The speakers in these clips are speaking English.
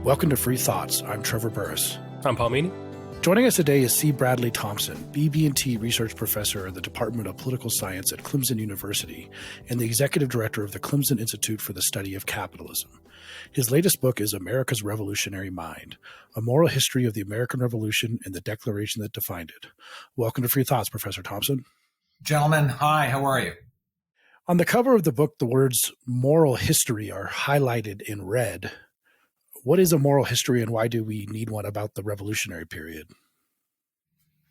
Welcome to Free Thoughts. I'm Trevor Burrus. I'm Paul Meany. Joining us today is C. Bradley Thompson, BB&T Research Professor at the Department of Political Science at Clemson University and the Executive Director of the Clemson Institute for the Study of Capitalism. His latest book is America's Revolutionary Mind, A Moral History of the American Revolution and the Declaration that Defined It. Welcome to Free Thoughts, Professor Thompson. Gentlemen, hi, how are you? On the cover of the book, the words moral history are highlighted in red. What is a moral history and why do we need one about the revolutionary period?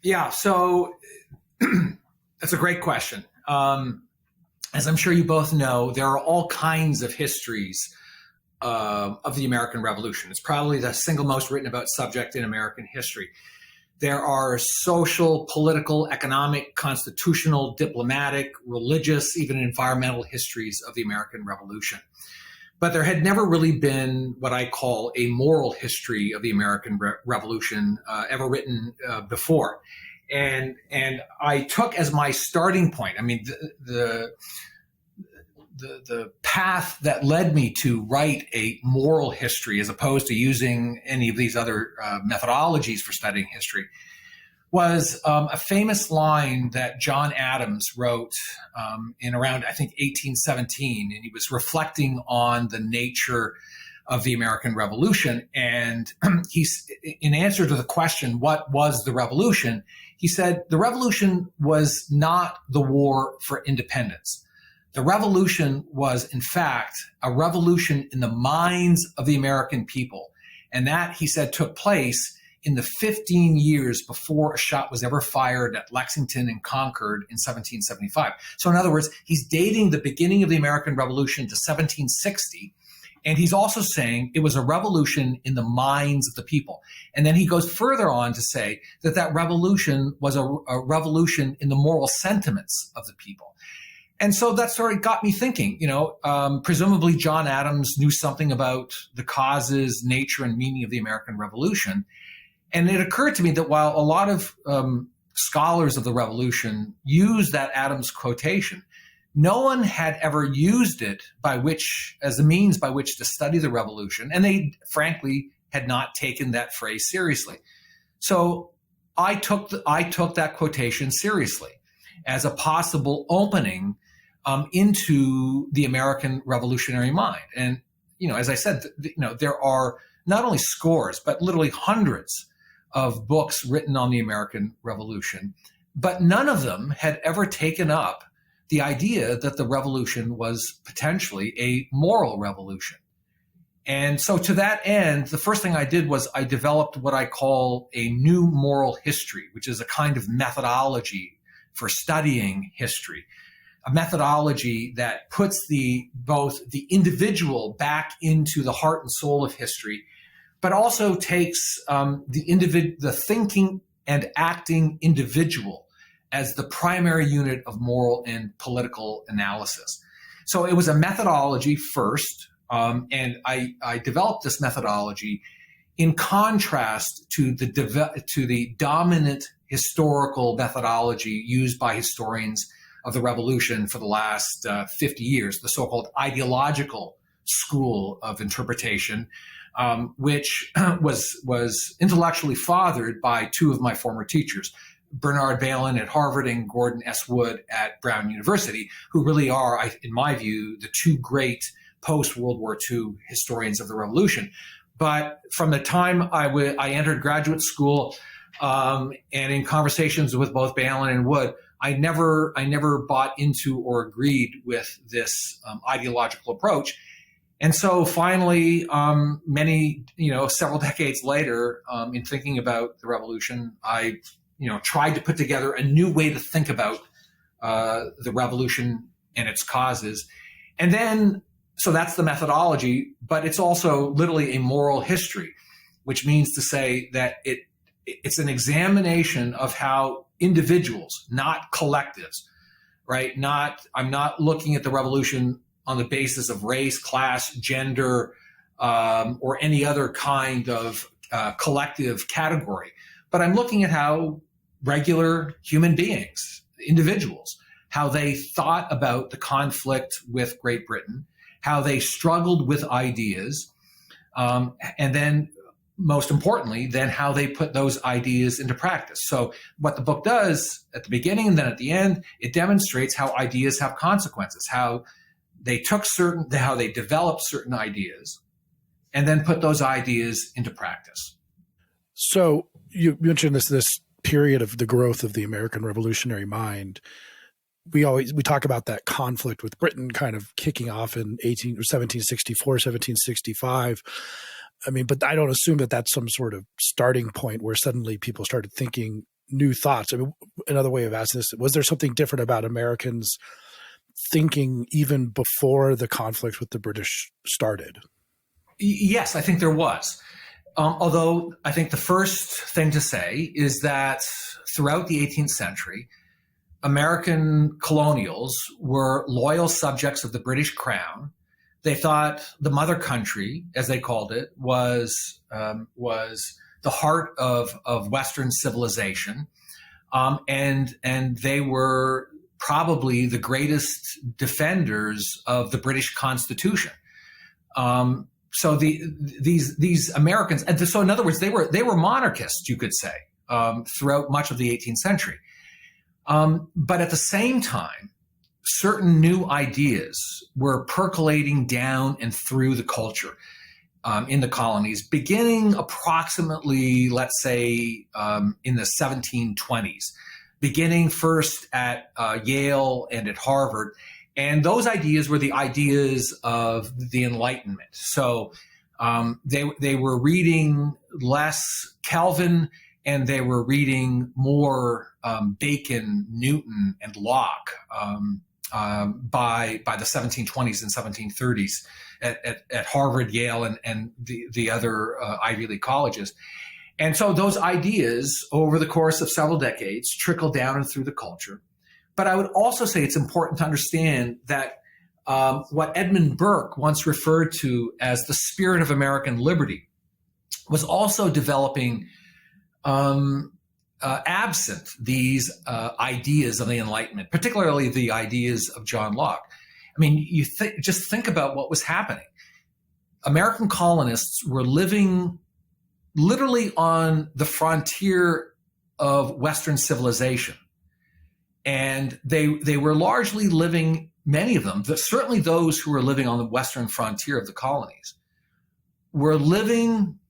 Yeah, so that's a great question. As I'm sure you both know, there are all kinds of histories of the American Revolution. It's probably the single most written about subject in American history. There are social, political, economic, constitutional, diplomatic, religious, even environmental histories of the American Revolution. But there had never really been what I call a moral history of the American Revolution ever written before. And I took as my starting point, I mean, the path that led me to write a moral history as opposed to using any of these other methodologies for studying history was a famous line that John Adams wrote in around, I think, 1817. And he was reflecting on the nature of the American Revolution. And he's, in answer to the question, what was the revolution? He said, the revolution was not the war for independence. The revolution was, in fact, a revolution in the minds of the American people. And that, he said, took place in the 15 years before a shot was ever fired at Lexington and Concord in 1775. So in other words, he's dating the beginning of the American Revolution to 1760. And he's also saying it was a revolution in the minds of the people. And then he goes further on to say that that revolution was a revolution in the moral sentiments of the people. And so that sort of got me thinking, presumably John Adams knew something about the causes, nature, and meaning of the American Revolution. And it occurred to me that while a lot of scholars of the Revolution use that Adams quotation, no one had ever used it as a means by which to study the Revolution. And they, frankly, had not taken that phrase seriously. So I took that quotation seriously as a possible opening into the American revolutionary mind. And, as I said, there are not only scores, but literally hundreds of books written on the American Revolution, but none of them had ever taken up the idea that the revolution was potentially a moral revolution. And so to that end, the first thing I did was I developed what I call a new moral history, which is a kind of methodology for studying history, a methodology that puts both the individual back into the heart and soul of history, but also takes the thinking and acting individual as the primary unit of moral and political analysis. So it was a methodology first, and I developed this methodology in contrast to the dominant historical methodology used by historians of the Revolution for the last 50 years, the so-called ideological school of interpretation, which was intellectually fathered by two of my former teachers, Bernard Bailyn at Harvard and Gordon S. Wood at Brown University, who really are, in my view, the two great post-World War II historians of the Revolution. But from the time I entered graduate school and in conversations with both Bailyn and Wood, I never bought into or agreed with this ideological approach. And so finally, several decades later, in thinking about the revolution, I, tried to put together a new way to think about the revolution and its causes. And then, so that's the methodology, but it's also literally a moral history, which means to say that it's an examination of how individuals, not collectives, right? I'm not looking at the revolution on the basis of race, class, gender, or any other kind of collective category. But I'm looking at how regular human beings, individuals, how they thought about the conflict with Great Britain, how they struggled with ideas, And then, most importantly, then how they put those ideas into practice. So what the book does at the beginning and then at the end, it demonstrates how ideas have consequences, how they developed certain ideas and then put those ideas into practice. So you mentioned this period of the growth of the American revolutionary mind. We talk about that conflict with Britain kind of kicking off in 1764, 1765. I mean, but I don't assume that that's some sort of starting point where suddenly people started thinking new thoughts. I mean, another way of asking this, was there something different about Americans thinking even before the conflict with the British started? Yes, I think there was. Although I think the first thing to say is that throughout the 18th century, American colonials were loyal subjects of the British Crown. They thought the mother country, as they called it, was the heart of Western civilization, and they were probably the greatest defenders of the British Constitution. So these Americans, and so in other words, they were monarchists, you could say, throughout much of the 18th century. But at the same time, certain new ideas were percolating down and through the culture in the colonies, beginning approximately, let's say, in the 1720s, beginning first at Yale and at Harvard. And those ideas were the ideas of the Enlightenment. So they were reading less Calvin, and they were reading more Bacon, Newton, and Locke by the 1720s and 1730s at Harvard, Yale, and the other Ivy League colleges. And so those ideas over the course of several decades trickled down and through the culture. But I would also say it's important to understand that what Edmund Burke once referred to as the spirit of American liberty was also developing absent these ideas of the Enlightenment, particularly the ideas of John Locke. I mean, just think about what was happening. American colonists were living literally on the frontier of Western civilization. And they were largely living, many of them, certainly those who were living on the western frontier of the colonies, were living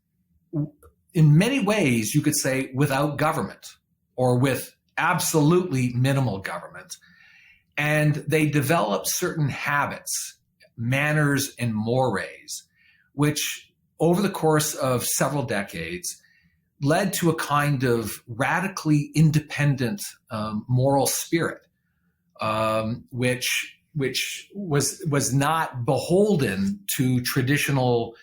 in many ways, you could say, without government or with absolutely minimal government. And they developed certain habits, manners, and mores, which over the course of several decades led to a kind of radically independent moral spirit, which was not beholden to traditional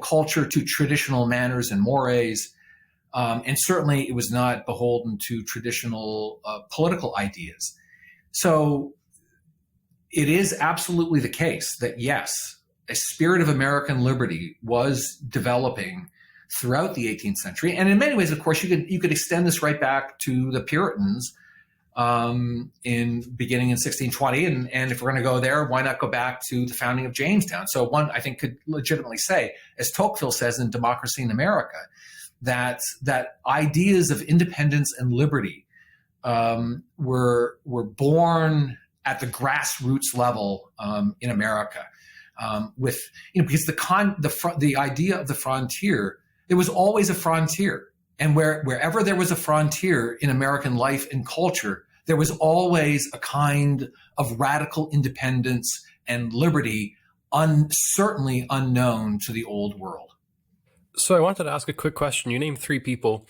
culture, to traditional manners and mores, and certainly it was not beholden to traditional political ideas. So it is absolutely the case that yes, a spirit of American liberty was developing throughout the 18th century. And in many ways, of course, you could extend this right back to the Puritans beginning in 1620. And if we're going to go there, why not go back to the founding of Jamestown? So one, I think, could legitimately say, as Tocqueville says in Democracy in America, that ideas of independence and liberty were born at the grassroots level in America. Because the idea of the frontier, there was always a frontier, and wherever there was a frontier in American life and culture, there was always a kind of radical independence and liberty, certainly unknown to the old world. So I wanted to ask a quick question. You named three people: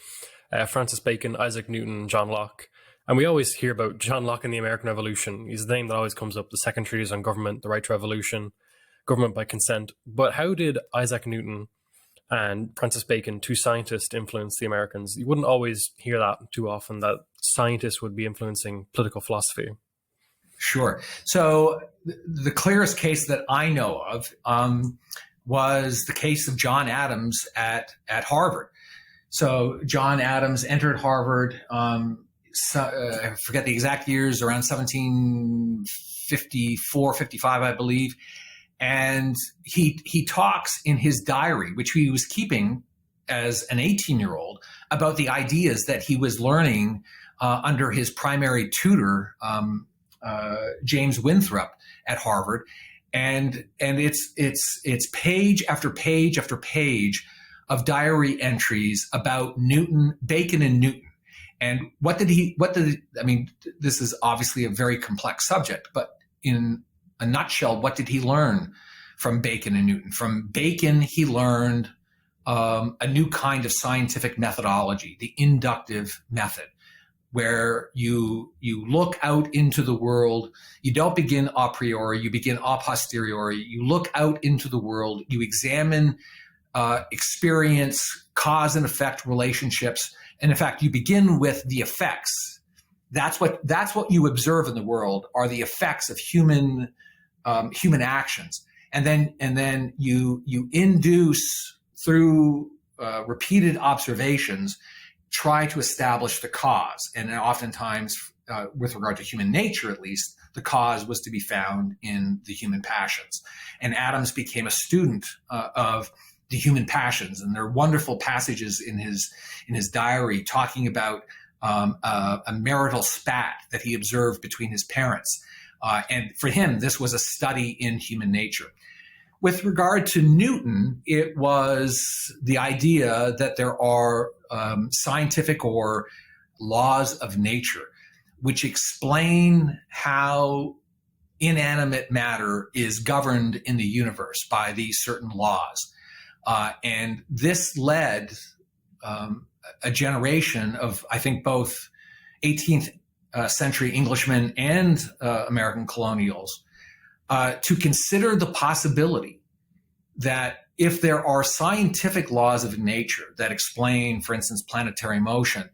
Francis Bacon, Isaac Newton, John Locke. And we always hear about John Locke and the American Revolution. He's the name that always comes up: the Second Treatise on Government, the Right to Revolution, Government by Consent. But how did Isaac Newton and Francis Bacon, two scientists, influence the Americans? You wouldn't always hear that too often, that scientists would be influencing political philosophy. Sure. So the clearest case that I know of was the case of John Adams at Harvard. So John Adams entered Harvard, I forget the exact years, around 1754, 55, I believe. And he talks in his diary, which he was keeping as an 18-year-old, about the ideas that he was learning under his primary tutor, James Winthrop at Harvard. And it's page after page after page of diary entries about Bacon and Newton. And this is obviously a very complex subject, but in a nutshell, what did he learn from Bacon and Newton? From Bacon, he learned a new kind of scientific methodology, the inductive method, where you look out into the world. You don't begin a priori, you begin a posteriori. You look out into the world, you examine experience, cause and effect relationships. And in fact, you begin with the effects. That's what you observe in the world, are the effects of human actions. And then you induce through repeated observations, try to establish the cause. And oftentimes, with regard to human nature at least, the cause was to be found in the human passions. And Adams became a student of the human passions. And there are wonderful passages in his diary talking about a marital spat that he observed between his parents. And for him, this was a study in human nature. With regard to Newton, it was the idea that there are scientific or laws of nature which explain how inanimate matter is governed in the universe by these certain laws. And this led a generation of, I think, both 18th century Englishmen and American colonials to consider the possibility that if there are scientific laws of nature that explain, for instance, planetary motion,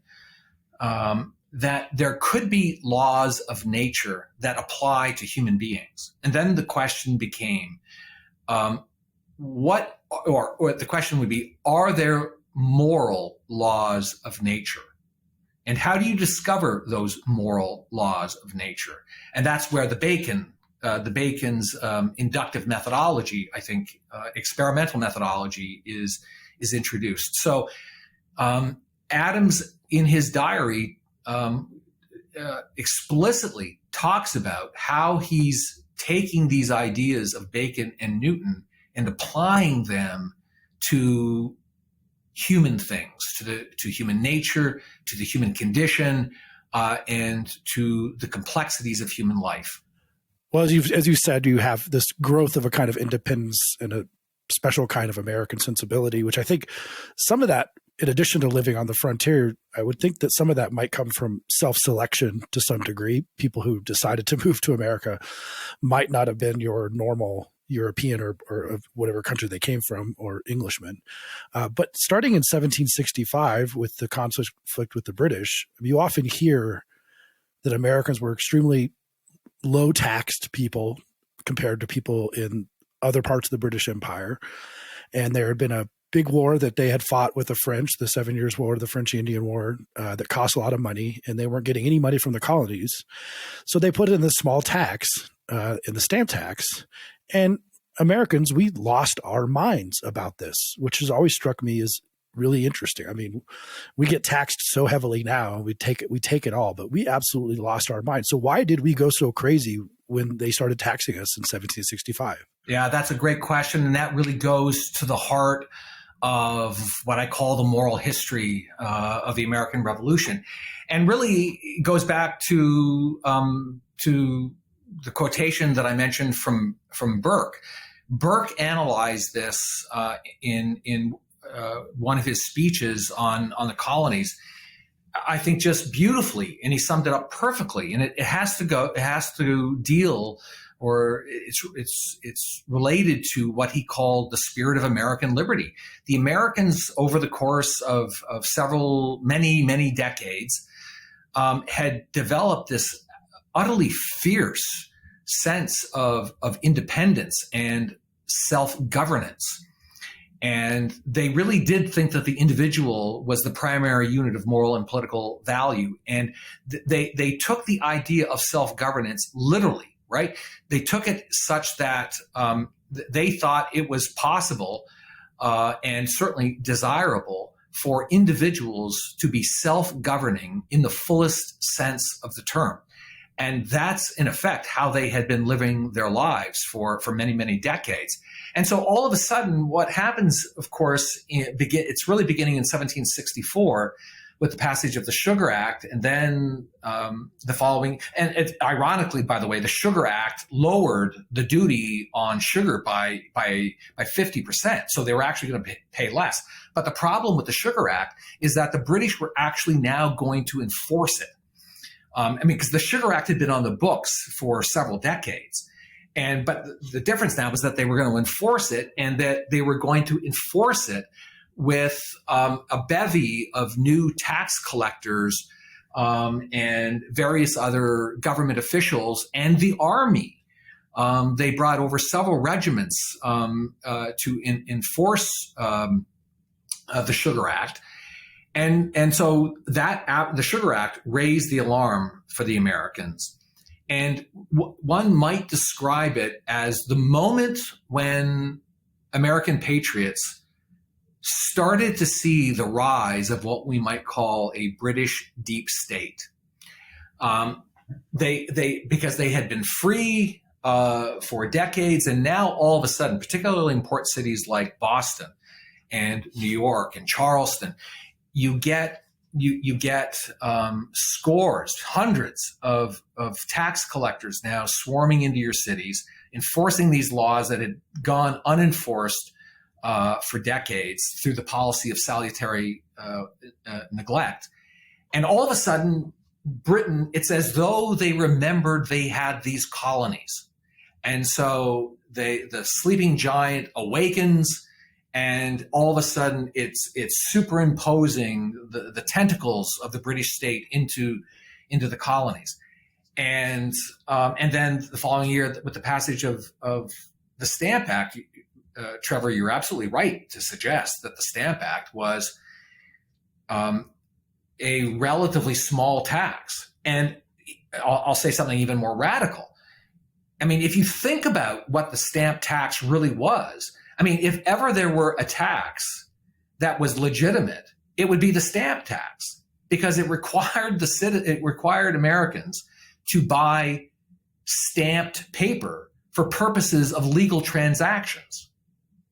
that there could be laws of nature that apply to human beings. And then the question became, the question would be, are there moral laws of nature? And how do you discover those moral laws of nature? And that's where Bacon's inductive methodology, I think, experimental methodology is introduced. So Adams, in his diary, explicitly talks about how he's taking these ideas of Bacon and Newton and applying them to human things, to human nature, to the human condition, and to the complexities of human life. Well, as you said, you have this growth of a kind of independence and a special kind of American sensibility, which I think some of that, in addition to living on the frontier, I would think that some of that might come from self-selection to some degree. People who decided to move to America might not have been your normal European or of whatever country they came from, or Englishmen. But starting in 1765 with the conflict with the British, you often hear that Americans were extremely low-taxed people compared to people in other parts of the British Empire. And there had been a big war that they had fought with the French, the 7 Years' War, the French-Indian War, that cost a lot of money, and they weren't getting any money from the colonies. So they put in this small tax, in the stamp tax, and Americans, we lost our minds about this, which has always struck me as really interesting. I mean, we get taxed so heavily now, we take it all, but we absolutely lost our minds. So why did we go so crazy when they started taxing us in 1765? Yeah, that's a great question. And that really goes to the heart of what I call the moral history of the American Revolution. And really it goes back to the quotation that I mentioned from Burke. Burke analyzed this in one of his speeches on the colonies, I think, just beautifully, and he summed it up perfectly. And it has to deal, or it's related to what he called the spirit of American liberty. The Americans, over the course of many decades, had developed this utterly fierce sense of independence and self-governance. And they really did think that the individual was the primary unit of moral and political value. And they took the idea of self-governance literally, right? They took it such that they thought it was possible and certainly desirable for individuals to be self-governing in the fullest sense of the term. And that's, in effect, how they had been living their lives for many, many decades. And so all of a sudden, what happens, of course, it's really beginning in 1764 with the passage of the Sugar Act, and then the following. And ironically, by the way, the Sugar Act lowered the duty on sugar by 50%. So they were actually going to pay less. But the problem with the Sugar Act is that the British were actually now going to enforce it. Because the Sugar Act had been on the books for several decades. But the difference now was that they were going to enforce it, and that they were going to enforce it with a bevy of new tax collectors and various other government officials and the army. They brought over several regiments to enforce the Sugar Act. And so the Sugar Act raised the alarm for the Americans. And one might describe it as the moment when American patriots started to see the rise of what we might call a British deep state. Because they had been free for decades, and now all of a sudden, particularly in port cities like Boston and New York and Charleston, you get scores, hundreds of tax collectors now swarming into your cities, enforcing these laws that had gone unenforced for decades through the policy of salutary neglect. And all of a sudden, Britain, it's as though they remembered they had these colonies. And so the sleeping giant awakens, and all of a sudden it's superimposing the tentacles of the British state into the colonies. And then the following year, with the passage of the Stamp Act, Trevor, you're absolutely right to suggest that the Stamp Act was a relatively small tax. And I'll say something even more radical. I mean, if you think about what the stamp tax really was, I mean, if ever there were a tax that was legitimate, it would be the stamp tax, because it required Americans to buy stamped paper for purposes of legal transactions,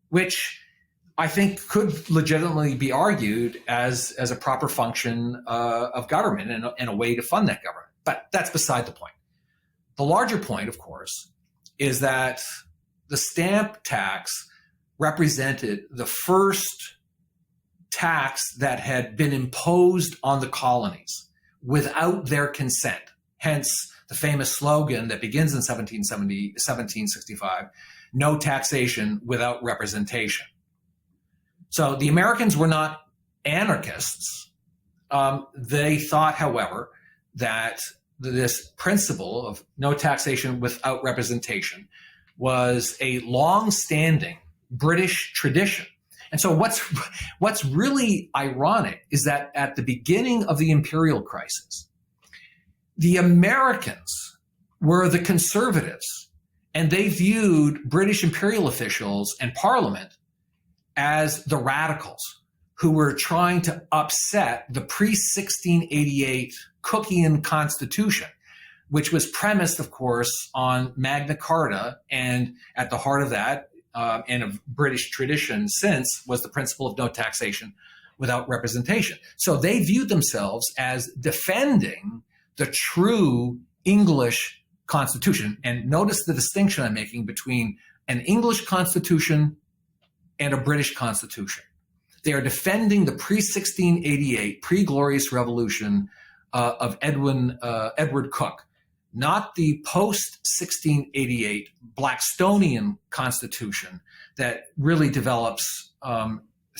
which I think could legitimately be argued as a proper function of government and a way to fund that government. But that's beside the point. The larger point, of course, is that the stamp tax represented the first tax that had been imposed on the colonies without their consent. Hence the famous slogan that begins in 1765, no taxation without representation. So the Americans were not anarchists. They thought, however, that this principle of no taxation without representation was a long-standing British tradition. And so what's really ironic is that at the beginning of the imperial crisis, the Americans were the conservatives, and they viewed British imperial officials and Parliament as the radicals who were trying to upset the pre-1688 Cookean Constitution, which was premised, of course, on Magna Carta, and at the heart of that, and of British tradition since, was the principle of no taxation without representation. So they viewed themselves as defending the true English Constitution. And notice the distinction I'm making between an English Constitution and a British Constitution. They are defending the pre-1688, pre-Glorious Revolution of Edward Coke, not the post-1688 Blackstonian Constitution that really develops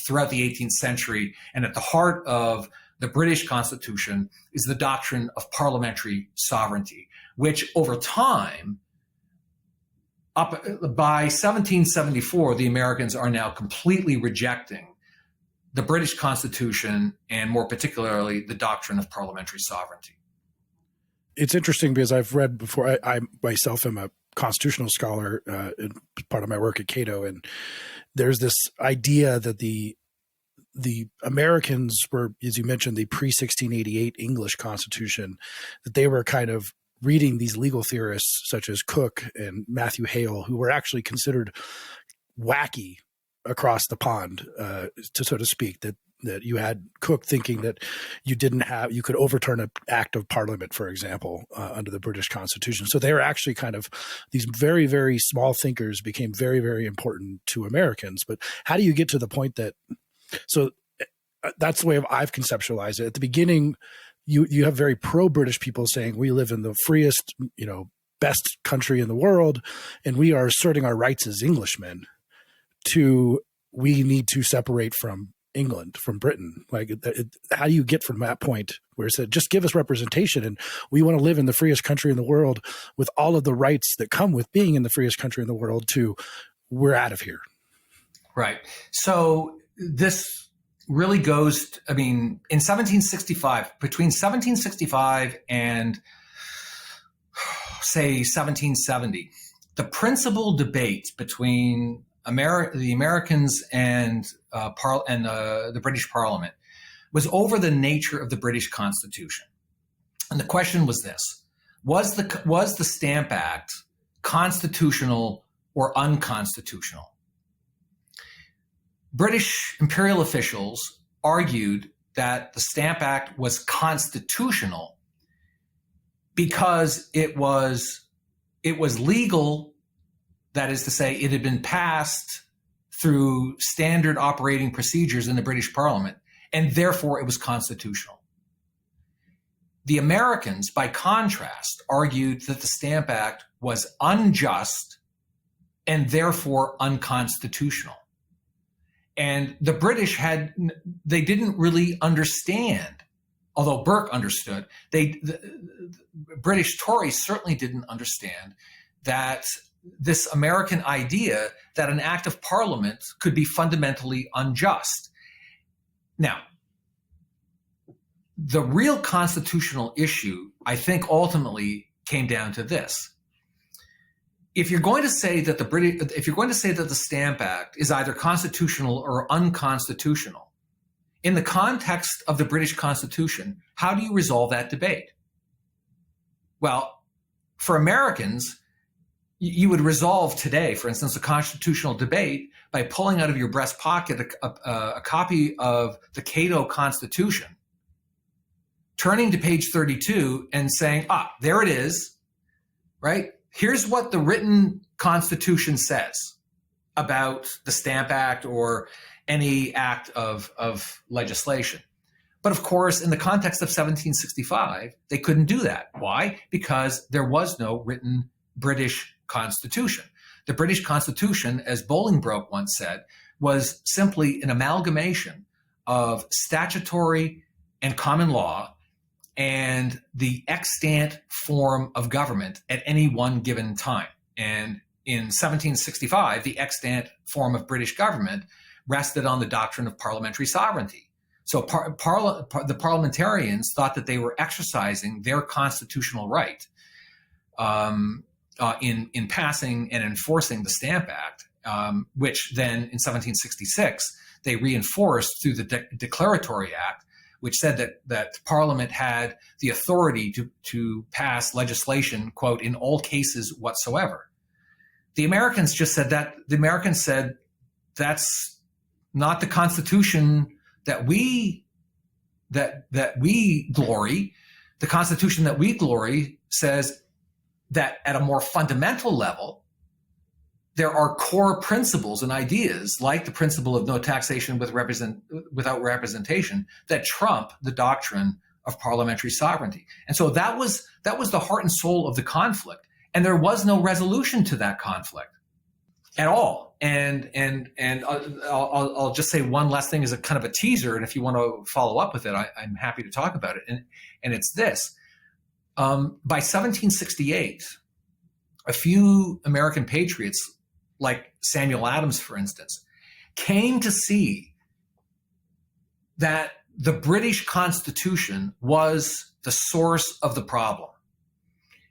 throughout the 18th century. And at the heart of the British Constitution is the doctrine of parliamentary sovereignty, which over time, up by 1774, the Americans are now completely rejecting the British Constitution, and more particularly the doctrine of parliamentary sovereignty. It's interesting because I've read before, I myself am a constitutional scholar, part of my work at Cato, and there's this idea that the Americans were, as you mentioned, the pre-1688 English Constitution, that they were kind of reading these legal theorists such as Coke and Matthew Hale, who were actually considered wacky across the pond, to so to speak, that you had Coke thinking that you could overturn an act of parliament, for example, under the British Constitution. So they were actually kind of these very, very small thinkers became very, very important to Americans. But how do you get to the point that, so that's the way I've conceptualized it. At the beginning, you have very pro-British people saying we live in the freest, best country in the world, and we are asserting our rights as Englishmen, to we need to separate from England, from Britain. Like, how do you get from that point where it said, just give us representation and we want to live in the freest country in the world with all of the rights that come with being in the freest country in the world, to we're out of here? Right. So this really goes, in 1765, between 1765 and say 1770, the principal debate between the Americans and the British Parliament was over the nature of the British Constitution. And the question was this: was the Stamp Act constitutional or unconstitutional? British imperial officials argued that the Stamp Act was constitutional because it was legal. That is to say, it had been passed through standard operating procedures in the British Parliament, and therefore it was constitutional. The Americans, by contrast, argued that the Stamp Act was unjust and therefore unconstitutional. And the British they didn't really understand, although Burke understood, the British Tories certainly didn't understand that this American idea that an act of parliament could be fundamentally unjust. Now, the real constitutional issue, I think, ultimately came down to this. If you're going to say that the Stamp Act is either constitutional or unconstitutional, in the context of the British Constitution, how do you resolve that debate? Well, for Americans, you would resolve today, for instance, a constitutional debate by pulling out of your breast pocket a copy of the Cato Constitution, turning to page 32 and saying, there it is, right? Here's what the written Constitution says about the Stamp Act or any act of legislation. But of course, in the context of 1765, they couldn't do that. Why? Because there was no written British Constitution. The British Constitution, as Bolingbroke once said, was simply an amalgamation of statutory and common law and the extant form of government at any one given time. And in 1765, the extant form of British government rested on the doctrine of parliamentary sovereignty. So the parliamentarians thought that they were exercising their constitutional right in passing and enforcing the Stamp Act, which then in 1766 they reinforced through the Declaratory Act, which said that Parliament had the authority to pass legislation, quote, in all cases whatsoever. The Americans said that's not the Constitution that we glory. The Constitution that we glory says that at a more fundamental level, there are core principles and ideas like the principle of no taxation without representation that trump the doctrine of parliamentary sovereignty. And so that was the heart and soul of the conflict. And there was no resolution to that conflict at all. And I'll just say one last thing as a kind of a teaser. And if you want to follow up with it, I'm happy to talk about it. And it's this. By 1768, a few American patriots, like Samuel Adams, for instance, came to see that the British Constitution was the source of the problem.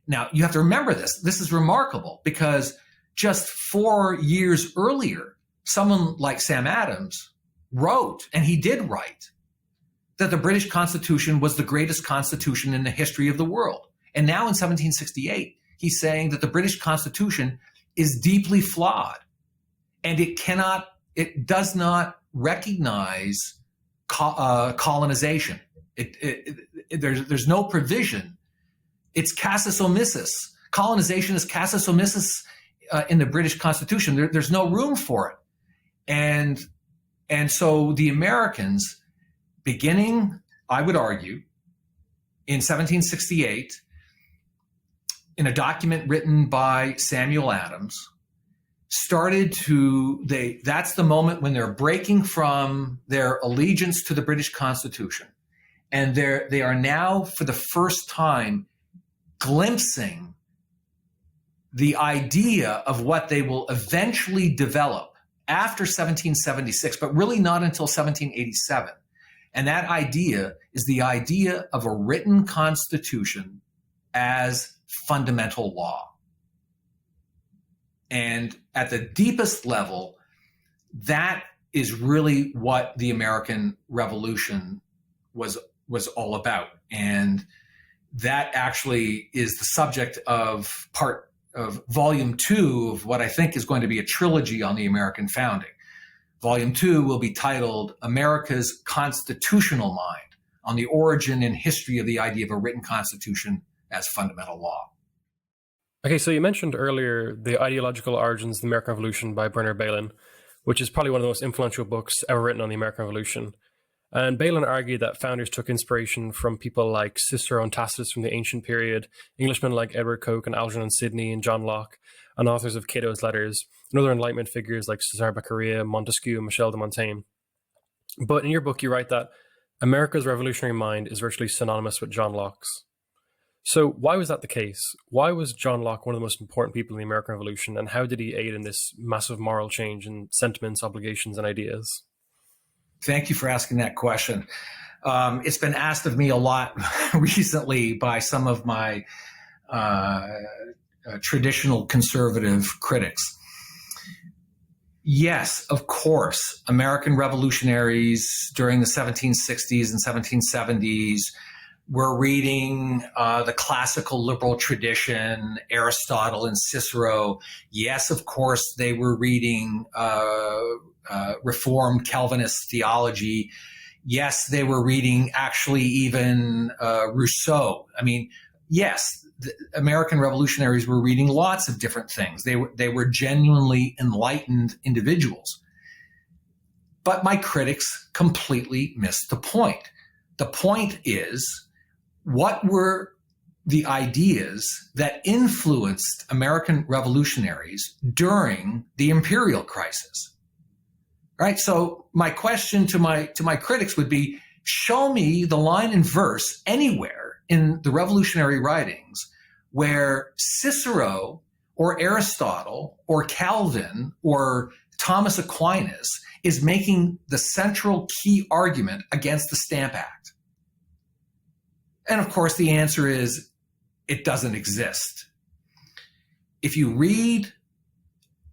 Now, you have to remember this. This is remarkable because just 4 years earlier, someone like Sam Adams wrote, and he did write, that the British Constitution was the greatest constitution in the history of the world. And now in 1768, he's saying that the British Constitution is deeply flawed and it does not recognize colonization. There's no provision. It's casus omissus. Colonization is casus omissus in the British Constitution. There's no room for it. And so the Americans, beginning, I would argue, in 1768, in a document written by Samuel Adams, that's the moment when they're breaking from their allegiance to the British Constitution. And they are now, for the first time, glimpsing the idea of what they will eventually develop after 1776, but really not until 1787. And that idea is the idea of a written constitution as fundamental law. And at the deepest level, that is really what the American Revolution was all about. And that actually is the subject of volume 2 of what I think is going to be a trilogy on the American founding. Volume 2 will be titled America's Constitutional Mind, on the origin and history of the idea of a written constitution as fundamental law. Okay, so you mentioned earlier The Ideological Origins of the American Revolution by Bernard Bailyn, which is probably one of the most influential books ever written on the American Revolution. And Bailyn argued that founders took inspiration from people like Cicero and Tacitus from the ancient period, Englishmen like Edward Coke and Algernon Sidney and John Locke, and authors of Cato's Letters, and other Enlightenment figures like Cesare Beccaria, Montesquieu, and Michel de Montaigne. But in your book, you write that America's revolutionary mind is virtually synonymous with John Locke's. So why was that the case? Why was John Locke one of the most important people in the American Revolution, and how did he aid in this massive moral change in sentiments, obligations, and ideas? Thank you for asking that question. It's been asked of me a lot recently by some of my traditional conservative critics. Yes, of course, American revolutionaries during the 1760s and 1770s were reading the classical liberal tradition, Aristotle and Cicero. Yes, of course, they were reading Reformed Calvinist theology. Yes, they were reading actually even Rousseau. I mean, yes, the American revolutionaries were reading lots of different things. They were genuinely enlightened individuals. But my critics completely missed the point. The point is, what were the ideas that influenced American revolutionaries during the imperial crisis? Right? So my question to my critics would be, show me the line and verse anywhere in the revolutionary writings where Cicero or Aristotle or Calvin or Thomas Aquinas is making the central key argument against the Stamp Act. And of course, the answer is it doesn't exist. If you read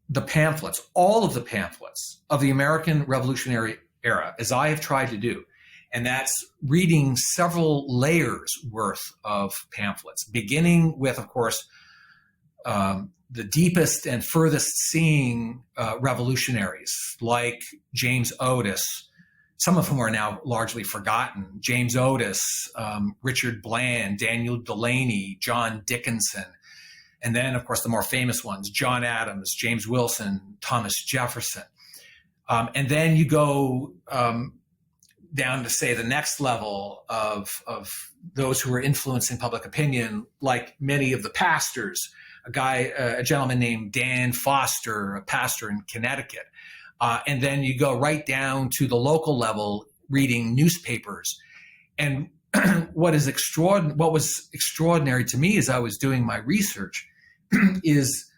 the pamphlets, all of the pamphlets of the American Revolutionary era, as I have tried to do, and that's reading several layers worth of pamphlets, beginning with, of course, the deepest and furthest seeing revolutionaries like James Otis, some of whom are now largely forgotten, James Otis, Richard Bland, Daniel Delaney, John Dickinson, and then, of course, the more famous ones, John Adams, James Wilson, Thomas Jefferson. And then you go down to, say, the next level of those who were influencing public opinion, like many of the pastors, a gentleman named Dan Foster, a pastor in Connecticut. And then you go right down to the local level, reading newspapers. And what was extraordinary to me as I was doing my research is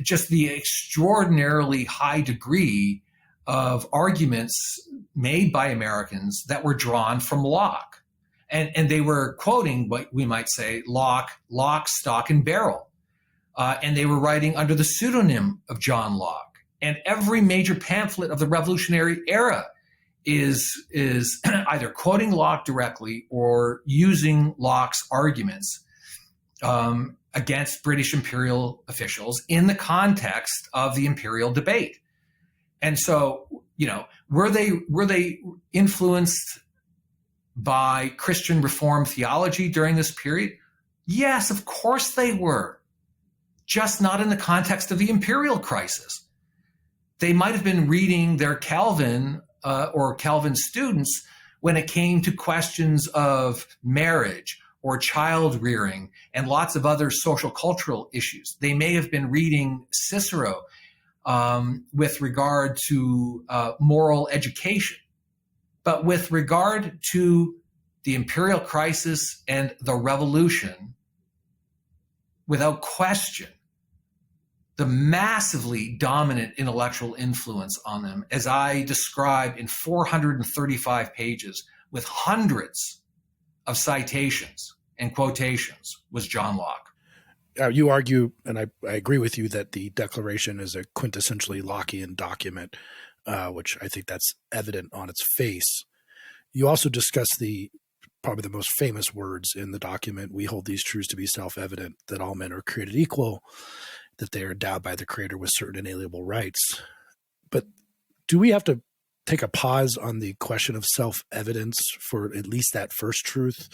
just the extraordinarily high degree of arguments made by Americans that were drawn from Locke. And they were quoting what we might say Locke, stock, and barrel. And they were writing under the pseudonym of John Locke. And every major pamphlet of the Revolutionary era is either quoting Locke directly or using Locke's arguments against British imperial officials in the context of the imperial debate. And so, were they influenced by Christian Reform theology during this period? Yes, of course they were, just not in the context of the imperial crisis. They might have been reading their Calvin or Calvin students when it came to questions of marriage or child rearing and lots of other social cultural issues. They may have been reading Cicero with regard to moral education. But with regard to the imperial crisis and the revolution, without question, the massively dominant intellectual influence on them, as I described in 435 pages with hundreds of citations and quotations, was John Locke. You argue, and I agree with you, that the Declaration is a quintessentially Lockean document, which I think that's evident on its face. You also discuss probably the most famous words in the document: "We hold these truths to be self-evident, that all men are created equal, that they are endowed by the Creator with certain inalienable rights." But do we have to take a pause on the question of self-evidence for at least that first truth,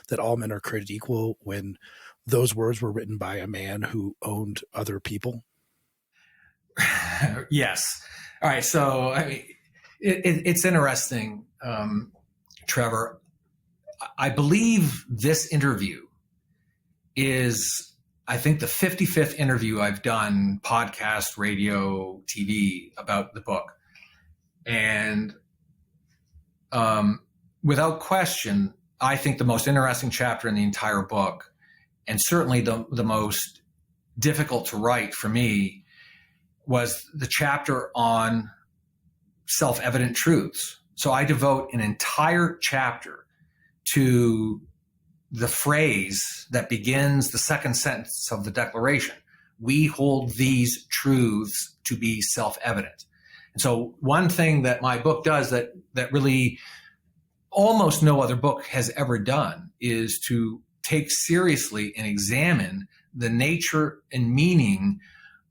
that all men are created equal, when those words were written by a man who owned other people? Yes. All right. So, it's interesting, Trevor. I believe this interview is, I think, the 55th interview I've done, podcast, radio, TV, about the book. And without question, I think the most interesting chapter in the entire book, and certainly the most difficult to write for me, was the chapter on self-evident truths. So I devote an entire chapter to the phrase that begins the second sentence of the Declaration: "We hold these truths to be self-evident." And so one thing that my book does that really almost no other book has ever done is to take seriously and examine the nature and meaning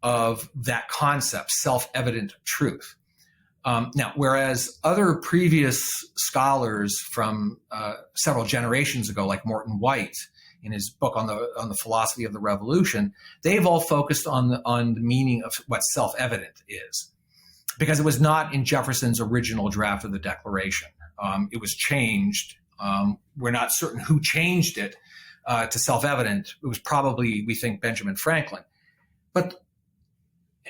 of that concept, self-evident truth. Now, whereas other previous scholars from several generations ago, like Morton White, in his book on the philosophy of the revolution, they've all focused on the meaning of what self-evident is, because it was not in Jefferson's original draft of the Declaration. It was changed. We're not certain who changed it to self-evident. It was probably, we think, Benjamin Franklin. But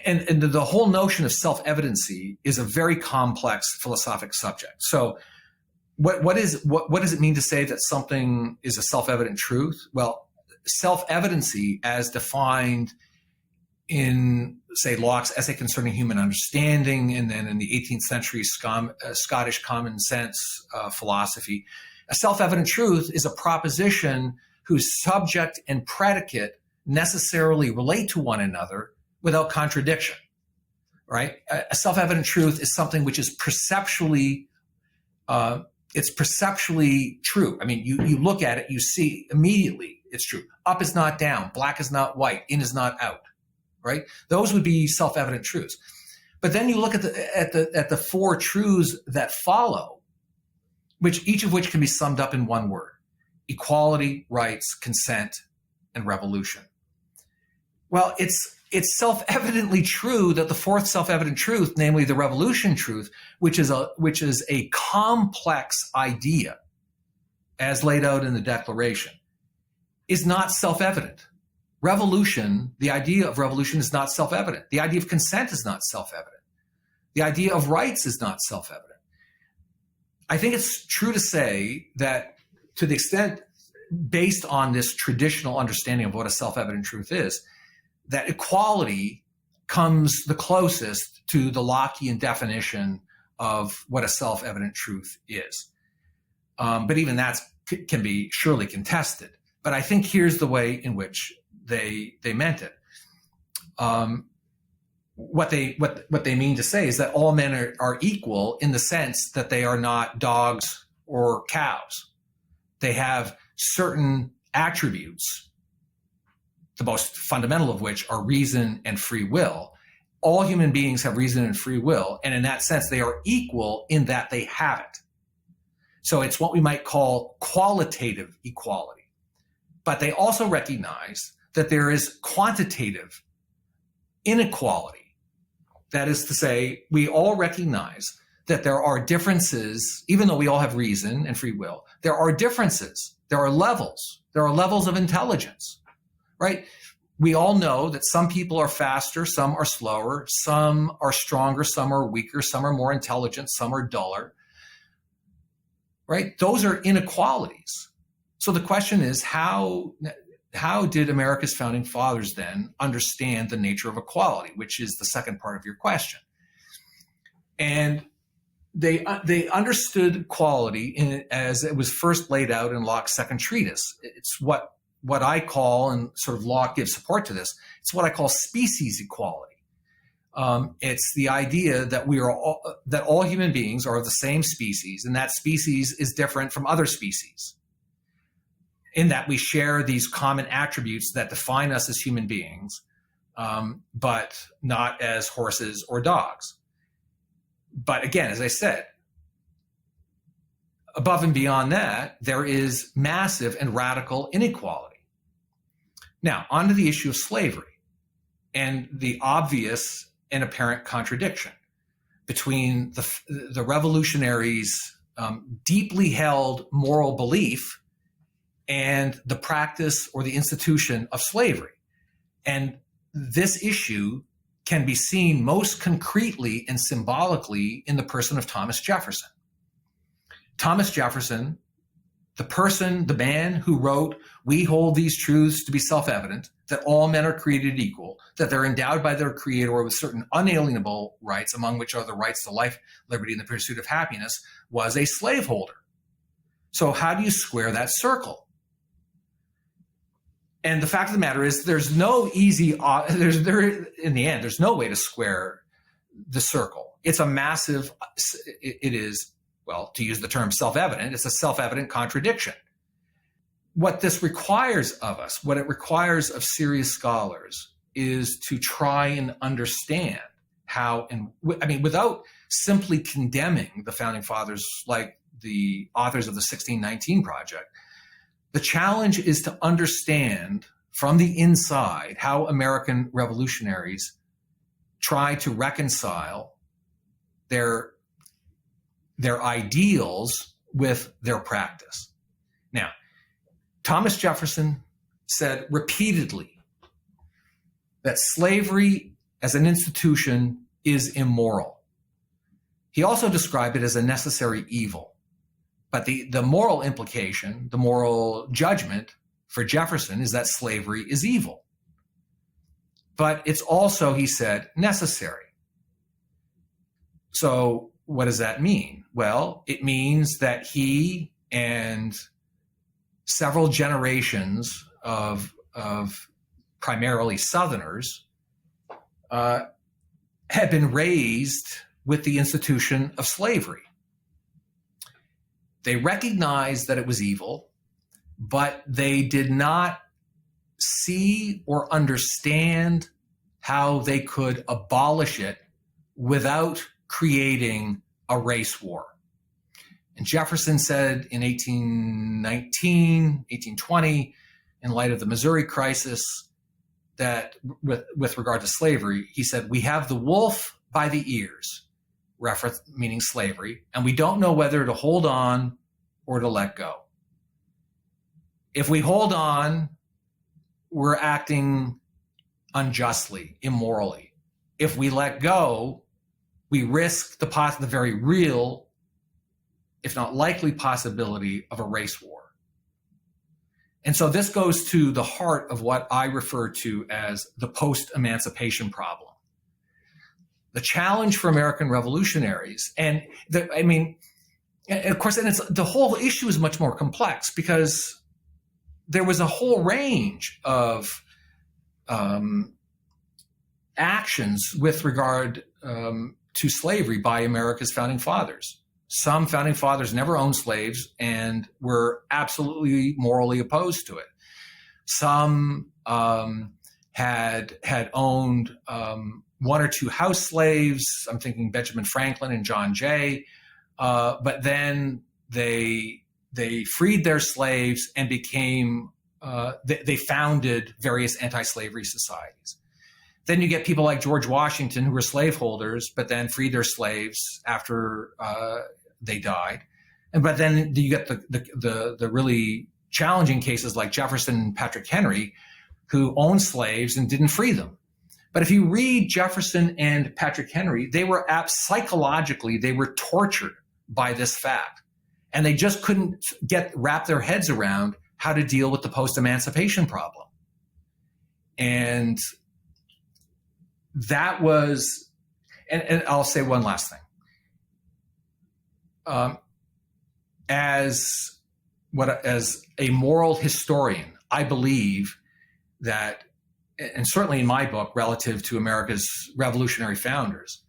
and the whole notion of self-evidency is a very complex philosophic subject. So what does it mean to say that something is a self-evident truth? Well, self-evidency, as defined in, say, Locke's Essay Concerning Human Understanding, and then in the 18th century Scottish common sense philosophy, a self-evident truth is a proposition whose subject and predicate necessarily relate to one another without contradiction, right? A self-evident truth is something which is perceptually true. I mean, you look at it, you see immediately it's true. Up is not down, black is not white, in is not out, right? Those would be self-evident truths. But then you look at the four truths that follow, each of which can be summed up in one word: equality, rights, consent, and revolution. Well, it's self-evidently true that the fourth self-evident truth, namely the revolution truth, which is a complex idea as laid out in the Declaration, is not self-evident. Revolution, the idea of revolution, is not self-evident. The idea of consent is not self-evident. The idea of rights is not self-evident. I think it's true to say that, to the extent based on this traditional understanding of what a self-evident truth is, that equality comes the closest to the Lockean definition of what a self-evident truth is. But even that's can be surely contested. But I think here's the way in which they meant it. What they mean to say is that all men are equal in the sense that they are not dogs or cows. They have certain attributes, the most fundamental of which are reason and free will. All human beings have reason and free will, and in that sense, they are equal in that they have it. So it's what we might call qualitative equality. But they also recognize that there is quantitative inequality. That is to say, we all recognize that there are differences, even though we all have reason and free will, there are differences, there are levels of intelligence, right? We all know that some people are faster, some are slower, some are stronger, some are weaker, some are more intelligent, some are duller, right? Those are inequalities. So the question is, how did America's founding fathers then understand the nature of equality, which is the second part of your question? And they understood equality as it was first laid out in Locke's second treatise. It's what I call, and sort of Locke gives support to this, it's what I call species equality. It's the idea that that all human beings are of the same species, and that species is different from other species, in that we share these common attributes that define us as human beings, but not as horses or dogs. But again, as I said, above and beyond that, there is massive and radical inequality. Now, on to the issue of slavery and the obvious and apparent contradiction between the revolutionaries' deeply held moral belief and the practice or the institution of slavery. And this issue can be seen most concretely and symbolically in the person of Thomas Jefferson. Thomas Jefferson, the man who wrote, "We hold these truths to be self-evident, that all men are created equal, that they're endowed by their creator with certain unalienable rights, among which are the rights to life, liberty, and the pursuit of happiness," was a slaveholder. So how do you square that circle? And the fact of the matter is, there's no easy, in the end, there's no way to square the circle. It's a massive, it is, well, to use the term self-evident, it's a self-evident contradiction. What this requires of us, what it requires of serious scholars, is to try and understand how, without simply condemning the founding fathers like the authors of the 1619 Project, the challenge is to understand from the inside how American revolutionaries try to reconcile their ideals with their practice. Now, Thomas Jefferson said repeatedly that slavery as an institution is immoral. He also described it as a necessary evil. But the moral implication, the moral judgment for Jefferson is that slavery is evil. But it's also, he said, necessary. So what does that mean? Well, it means that he and several generations of primarily Southerners had been raised with the institution of slavery. They recognized that it was evil, but they did not see or understand how they could abolish it without creating a race war. And Jefferson said in 1819, 1820, in light of the Missouri crisis, that with regard to slavery, he said, "We have the wolf by the ears," reference meaning slavery, "and we don't know whether to hold on or to let go. If we hold on, we're acting unjustly, immorally. If we let go, we risk the very real, if not likely, possibility of a race war." And so this goes to the heart of what I refer to as the post-emancipation problem. The challenge for American revolutionaries, And of course, the whole issue is much more complex because there was a whole range of actions with regard to slavery by America's founding fathers. Some founding fathers never owned slaves and were absolutely morally opposed to it. Some had owned one or two house slaves. I'm thinking Benjamin Franklin and John Jay. But then they freed their slaves and became they founded various anti-slavery societies. Then you get people like George Washington, who were slaveholders, but then freed their slaves after they died. But then you get the really challenging cases like Jefferson and Patrick Henry, who owned slaves and didn't free them. But if you read Jefferson and Patrick Henry, they were psychologically, they were tortured by this fact. And they just couldn't wrap their heads around how to deal with the post-emancipation problem. And that was, and I'll say one last thing. As a moral historian, I believe that, and certainly in my book, relative to America's revolutionary founders,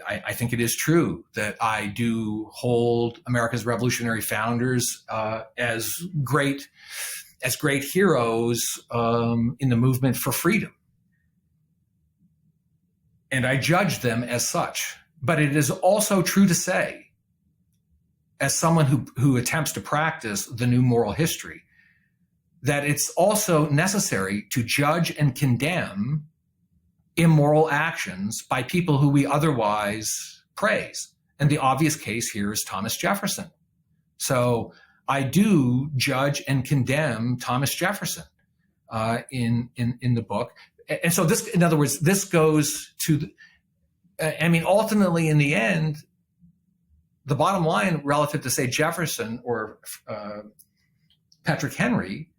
I think it is true that I do hold America's revolutionary founders as great heroes in the movement for freedom. And I judge them as such. But it is also true to say, as someone who attempts to practice the new moral history, that it's also necessary to judge and condemn immoral actions by people who we otherwise praise. And the obvious case here is Thomas Jefferson. So I do judge and condemn Thomas Jefferson in the book. And so this, in other words, this goes to, ultimately in the end, the bottom line relative to, say, Jefferson or Patrick Henry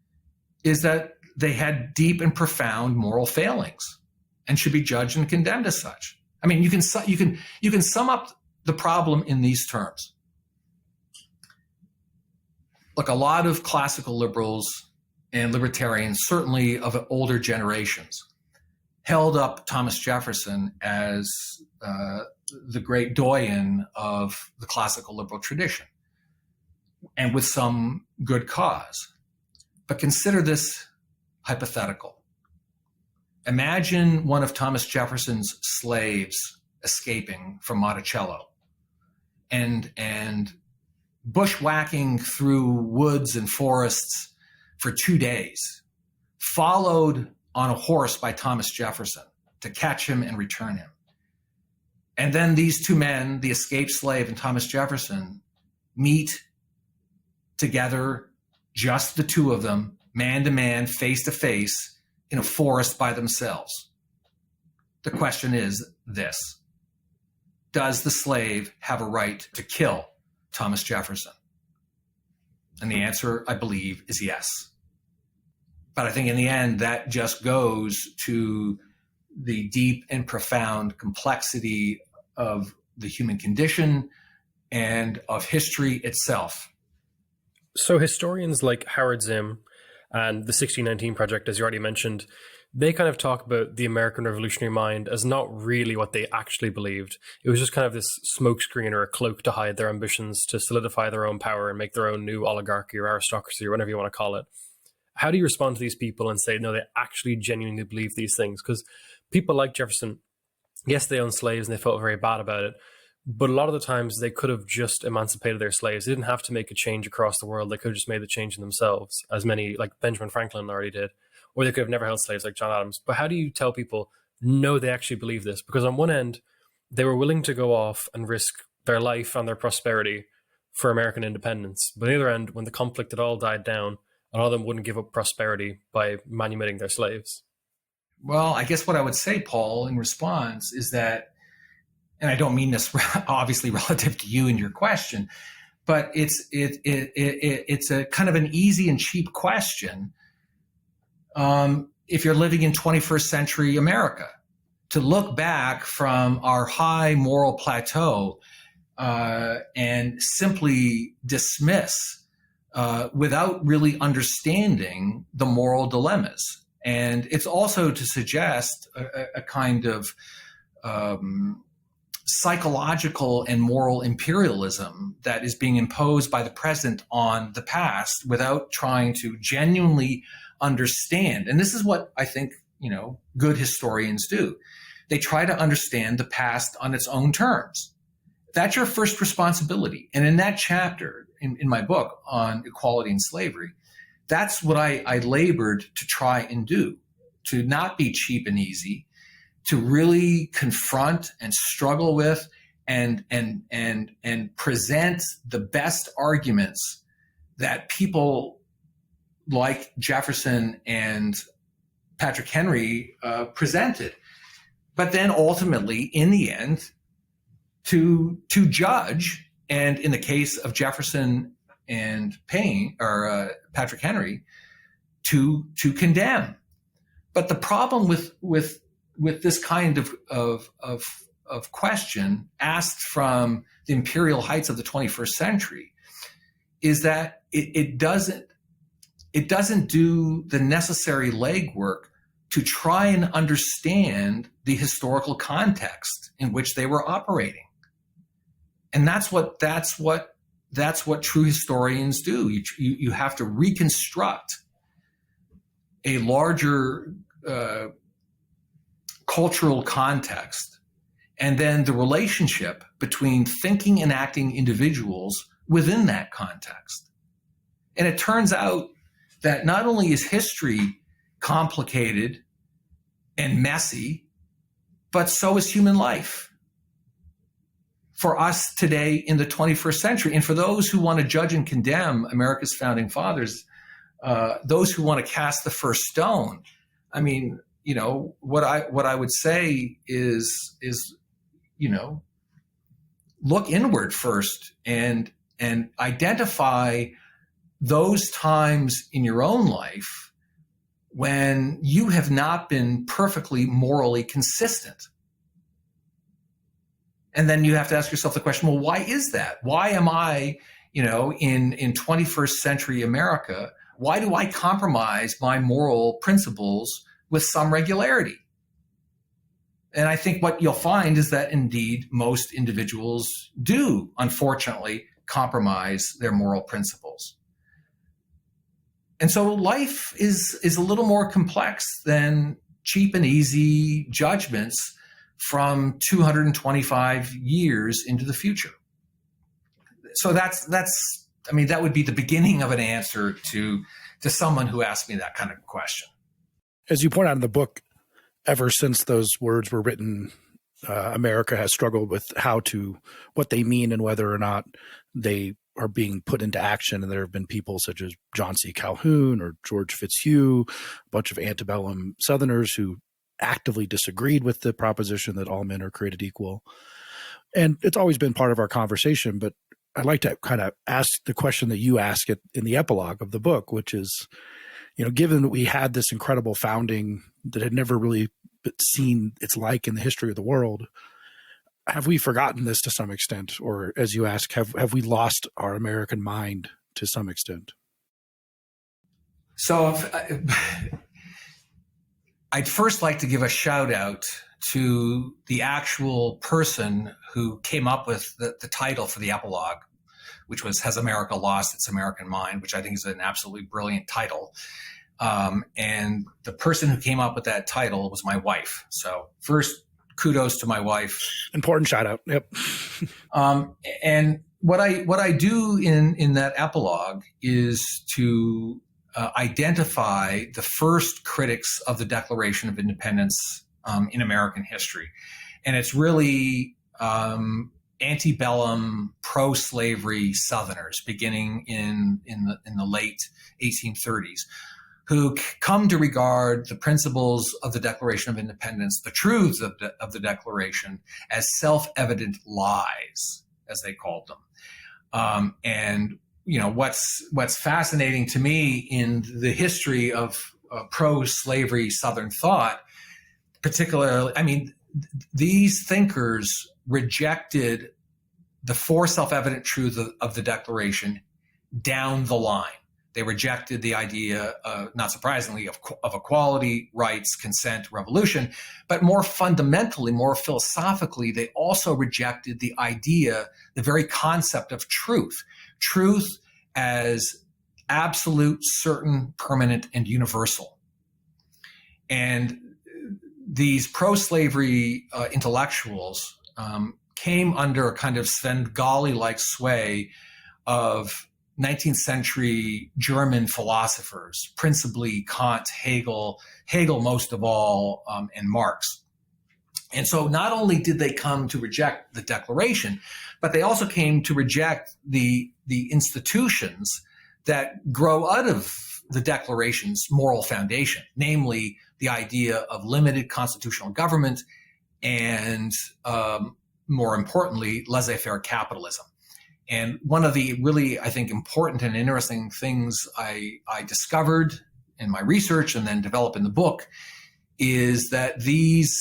is that they had deep and profound moral failings and should be judged and condemned as such. I mean, you can sum up the problem in these terms. Look, a lot of classical liberals and libertarians, certainly of older generations, held up Thomas Jefferson as the great doyen of the classical liberal tradition, and with some good cause. But consider this hypothetical. Imagine one of Thomas Jefferson's slaves escaping from Monticello and bushwhacking through woods and forests for 2 days, followed on a horse by Thomas Jefferson to catch him and return him. And then these two men, the escaped slave and Thomas Jefferson, meet together, just the two of them, man to man, face to face, in a forest by themselves. The question is this: does the slave have a right to kill Thomas Jefferson? And the answer, I believe, is yes. But I think in the end, that just goes to the deep and profound complexity of the human condition and of history itself. So historians like Howard Zinn and the 1619 Project, as you already mentioned, they kind of talk about the American revolutionary mind as not really what they actually believed. It was just kind of this smokescreen or a cloak to hide their ambitions, to solidify their own power and make their own new oligarchy or aristocracy or whatever you want to call it. How do you respond to these people and say, no, they actually genuinely believe these things? Because people like Jefferson, yes, they owned slaves and they felt very bad about it, but a lot of the times they could have just emancipated their slaves. They didn't have to make a change across the world. They could have just made the change in themselves, as many, like Benjamin Franklin already did. Or they could have never held slaves like John Adams. But how do you tell people, no, they actually believe this? Because on one end, they were willing to go off and risk their life and their prosperity for American independence. But on the other end, when the conflict had all died down, a lot of them wouldn't give up prosperity by manumitting their slaves. Well, I guess what I would say, Paul, in response is that, and I don't mean this obviously relative to you and your question, but it's a kind of an easy and cheap question if you're living in 21st century America, to look back from our high moral plateau and simply dismiss without really understanding the moral dilemmas. And it's also to suggest a kind of psychological and moral imperialism that is being imposed by the present on the past without trying to genuinely understand. And this is what I think, good historians do. They try to understand the past on its own terms. That's your first responsibility. And in that chapter, in my book on equality and slavery, that's what I labored to try and do, to not be cheap and easy, to really confront and struggle with and present the best arguments that people like Jefferson and Patrick Henry presented. But then ultimately, in the end, to judge, and in the case of Jefferson and Patrick Henry, to condemn. But the problem with this kind of question asked from the imperial heights of the 21st century is that it doesn't do the necessary legwork to try and understand the historical context in which they were operating. And that's what true historians do. You have to reconstruct a larger cultural context, and then the relationship between thinking and acting individuals within that context. And it turns out that not only is history complicated and messy, but so is human life. For us today in the 21st century, and for those who want to judge and condemn America's founding fathers, those who want to cast the first stone, I mean, what I would say is look inward first and identify those times in your own life when you have not been perfectly morally consistent. And then you have to ask yourself the question, well, why is that? Why am I, in 21st century America, why do I compromise my moral principles with some regularity? And I think what you'll find is that indeed most individuals do, unfortunately, compromise their moral principles. And so life is a little more complex than cheap and easy judgments from 225 years into the future. So that would be the beginning of an answer to someone who asked me that kind of question. As you point out in the book, ever since those words were written, America has struggled with what they mean and whether or not they are being put into action. And there have been people such as John C. Calhoun or George Fitzhugh, a bunch of antebellum Southerners who actively disagreed with the proposition that all men are created equal. And it's always been part of our conversation, but I'd like to kind of ask the question that you ask it in the epilogue of the book, which is, given that we had this incredible founding that had never really seen its like in the history of the world, have we forgotten this to some extent? Or as you ask, have we lost our American mind to some extent? So I'd first like to give a shout out to the actual person who came up with the title for the epilogue, which was Has America Lost Its American Mind, which I think is an absolutely brilliant title. And the person who came up with that title was my wife. So first, kudos to my wife. Important shout out. Yep. And what I do in that epilogue is to identify the first critics of the Declaration of Independence in American history. And it's really antebellum, pro-slavery Southerners beginning in the late 1830s, who come to regard the principles of the Declaration of Independence, the truths of the Declaration, as self-evident lies, as they called them. And what's fascinating to me in the history of pro-slavery Southern thought, particularly, these thinkers rejected the four self-evident truths of the Declaration down the line. They rejected the idea, not surprisingly, of equality, rights, consent, revolution, but more fundamentally, more philosophically, they also rejected the idea, the very concept of truth. Truth as absolute, certain, permanent, and universal. And these pro-slavery intellectuals came under a kind of Svengali-like sway of 19th century German philosophers, principally Kant, Hegel most of all, and Marx. And so not only did they come to reject the Declaration, but they also came to reject the institutions that grow out of the Declaration's moral foundation, namely the idea of limited constitutional government and, more importantly, laissez-faire capitalism. And one of the really, I think, important and interesting things I discovered in my research and then developed in the book is that these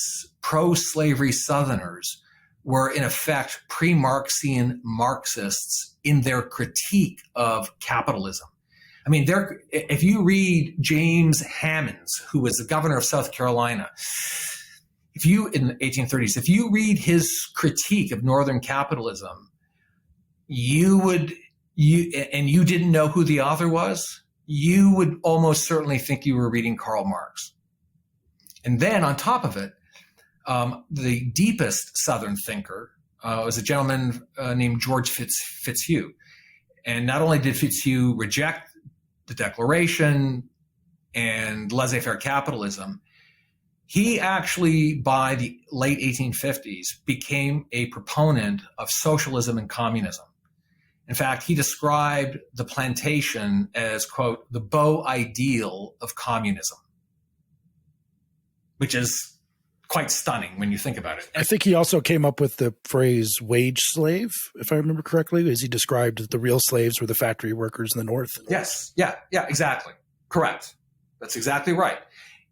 pro-slavery Southerners were, in effect, pre-Marxian Marxists in their critique of capitalism. I mean, if you read James Hammonds, who was the governor of South Carolina, in the 1830s, if you read his critique of Northern capitalism, and you didn't know who the author was, you would almost certainly think you were reading Karl Marx. And then on top of it, the deepest Southern thinker was a gentleman named George Fitzhugh. And not only did Fitzhugh reject the Declaration and laissez-faire capitalism, he actually, by the late 1850s, became a proponent of socialism and communism. In fact, he described the plantation as, quote, the beau ideal of communism, which is quite stunning when you think about it. I think he also came up with the phrase wage slave, if I remember correctly, as he described that the real slaves were the factory workers in the North. Yes. Yeah, exactly. Correct. That's exactly right.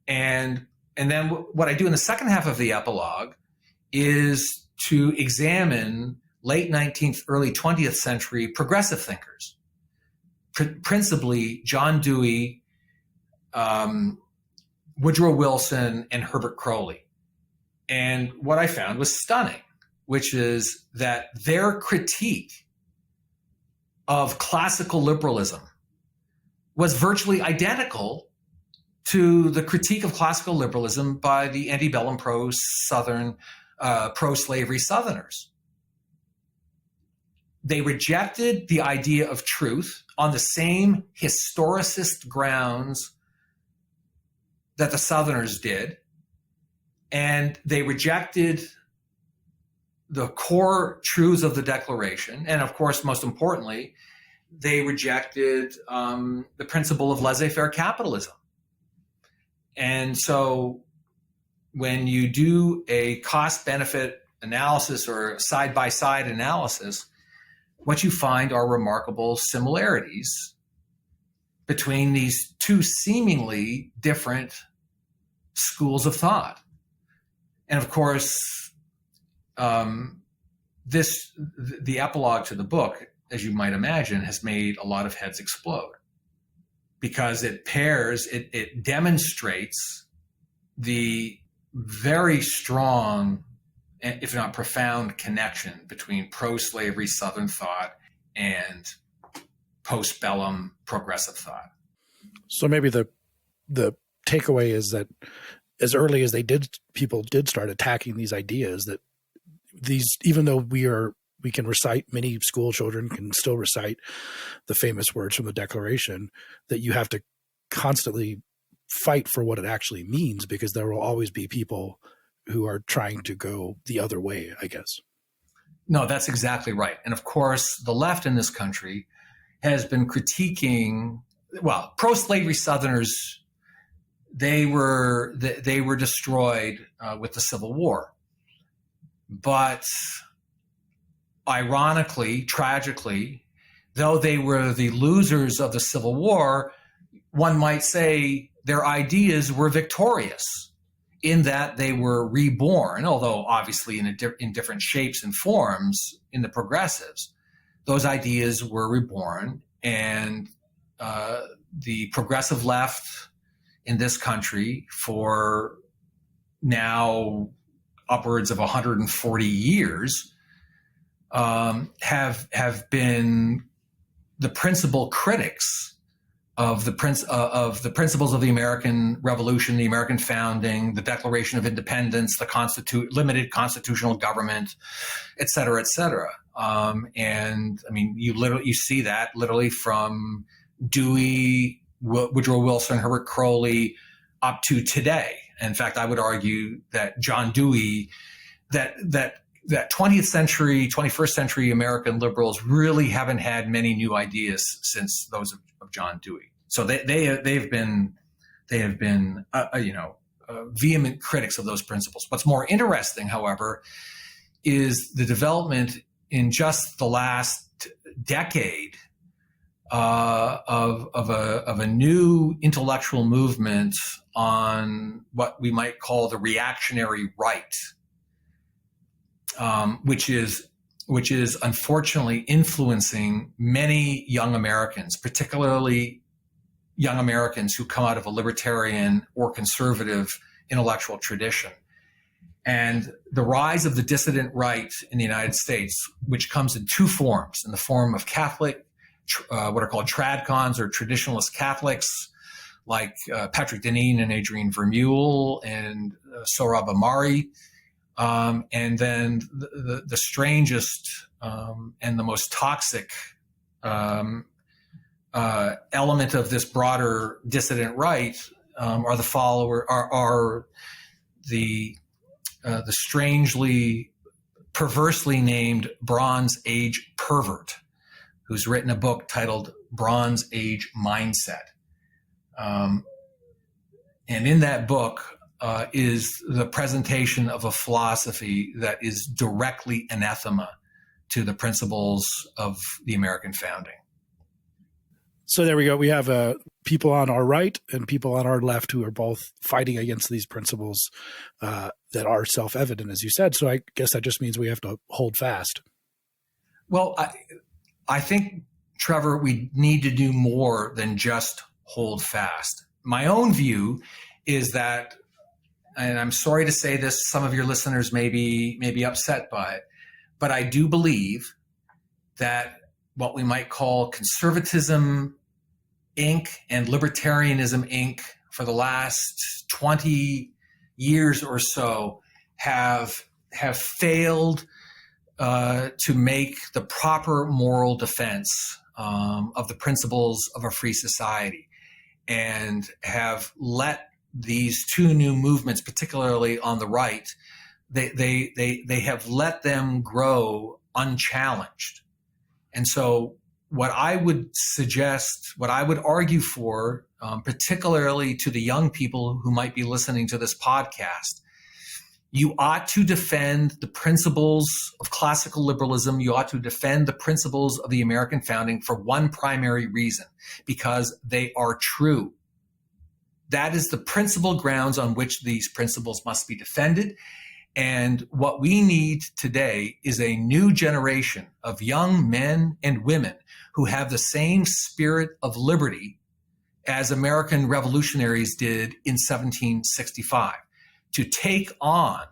And then what I do in the second half of the epilogue is to examine late 19th, early 20th century progressive thinkers, principally John Dewey, Woodrow Wilson, and Herbert Croly. And what I found was stunning, which is that their critique of classical liberalism was virtually identical to the critique of classical liberalism by the antebellum pro-slavery Southerners. They rejected the idea of truth on the same historicist grounds that the Southerners did, and they rejected the core truths of the Declaration, and of course, most importantly, they rejected the principle of laissez-faire capitalism. And so when you do a cost-benefit analysis or side-by-side analysis, what you find are remarkable similarities between these two seemingly different schools of thought. And of course, the epilogue to the book, as you might imagine, has made a lot of heads explode, because it demonstrates the very strong, if not profound, connection between pro-slavery Southern thought and post-bellum progressive thought. So maybe the takeaway is that as early as people did start attacking these ideas, that even though we can recite, many school children can still recite the famous words from the Declaration, that you have to constantly fight for what it actually means, because there will always be people who are trying to go the other way, I guess. No, that's exactly right. And of course, the left in this country has been critiquing, well, pro-slavery Southerners, they were destroyed with the Civil War. But ironically, tragically, though they were the losers of the Civil War, one might say their ideas were victorious in that they were reborn, although obviously in different shapes and forms in the progressives. Those ideas were reborn, and the progressive left in this country for now upwards of 140 years have been the principal critics of the principles of the American Revolution, the American founding, the Declaration of Independence, the limited constitutional government, et cetera, et cetera. And I mean, you see that literally from Dewey, Woodrow Wilson, Herbert Crowley, up to today. In fact, I would argue that John Dewey, that 20th century, 21st century American liberals really haven't had many new ideas since those of John Dewey. So they have been vehement critics of those principles. What's more interesting, however, is the development in just the last decade of a new intellectual movement on what we might call the reactionary right, which is unfortunately influencing many young Americans, particularly young Americans who come out of a libertarian or conservative intellectual tradition. And the rise of the dissident right in the United States, which comes in two forms, in the form of Catholic, what are called tradcons or traditionalist Catholics, like Patrick Deneen and Adrienne Vermeule and Sohrab Ahmari, and then the strangest and the most toxic element of this broader dissident right are the strangely, perversely named Bronze Age pervert, who's written a book titled Bronze Age Mindset. And in that book is the presentation of a philosophy that is directly anathema to the principles of the American founding. So there we go. We have people on our right and people on our left who are both fighting against these principles that are self-evident, as you said. So I guess that just means we have to hold fast. Well, I think, Trevor, we need to do more than just hold fast. My own view is that, and I'm sorry to say this, some of your listeners may be upset by it, but I do believe that what we might call conservatism Inc. and libertarianism Inc. for the last 20 years or so have failed to make the proper moral defense of the principles of a free society, and have let these two new movements, particularly on the right, they have let them grow unchallenged. And so what I would suggest, what I would argue for, particularly to the young people who might be listening to this podcast, you ought to defend the principles of classical liberalism. You ought to defend the principles of the American founding for one primary reason, because they are true. That is the principal grounds on which these principles must be defended. And what we need today is a new generation of young men and women who have the same spirit of liberty as American revolutionaries did in 1765, to take on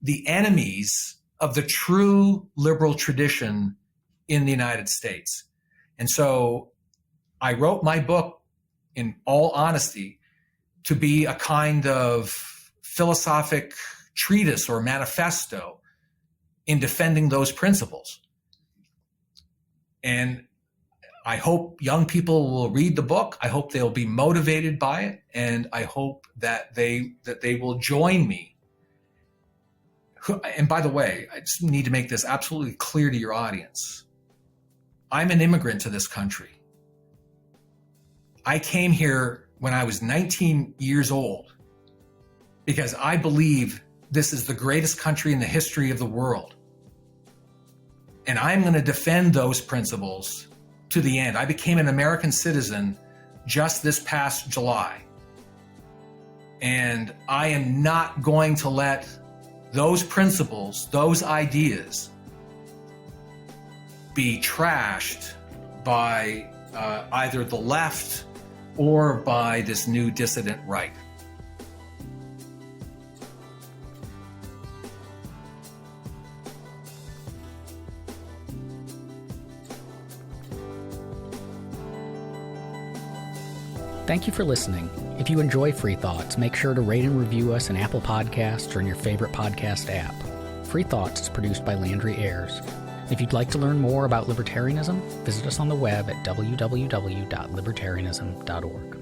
the enemies of the true liberal tradition in the United States. And so I wrote my book, in all honesty, to be a kind of philosophic treatise or manifesto in defending those principles. And I hope young people will read the book. I hope they'll be motivated by it. And I hope that they will join me. And by the way, I just need to make this absolutely clear to your audience. I'm an immigrant to this country. I came here when I was 19 years old because I believe this is the greatest country in the history of the world. And I'm going to defend those principles to the end. I became an American citizen just this past July. And I am not going to let those principles, those ideas, be trashed by either the left or by this new dissident right. Thank you for listening. If you enjoy Free Thoughts, make sure to rate and review us in Apple Podcasts or in your favorite podcast app. Free Thoughts is produced by Landry Ayers. If you'd like to learn more about libertarianism, visit us on the web at www.libertarianism.org.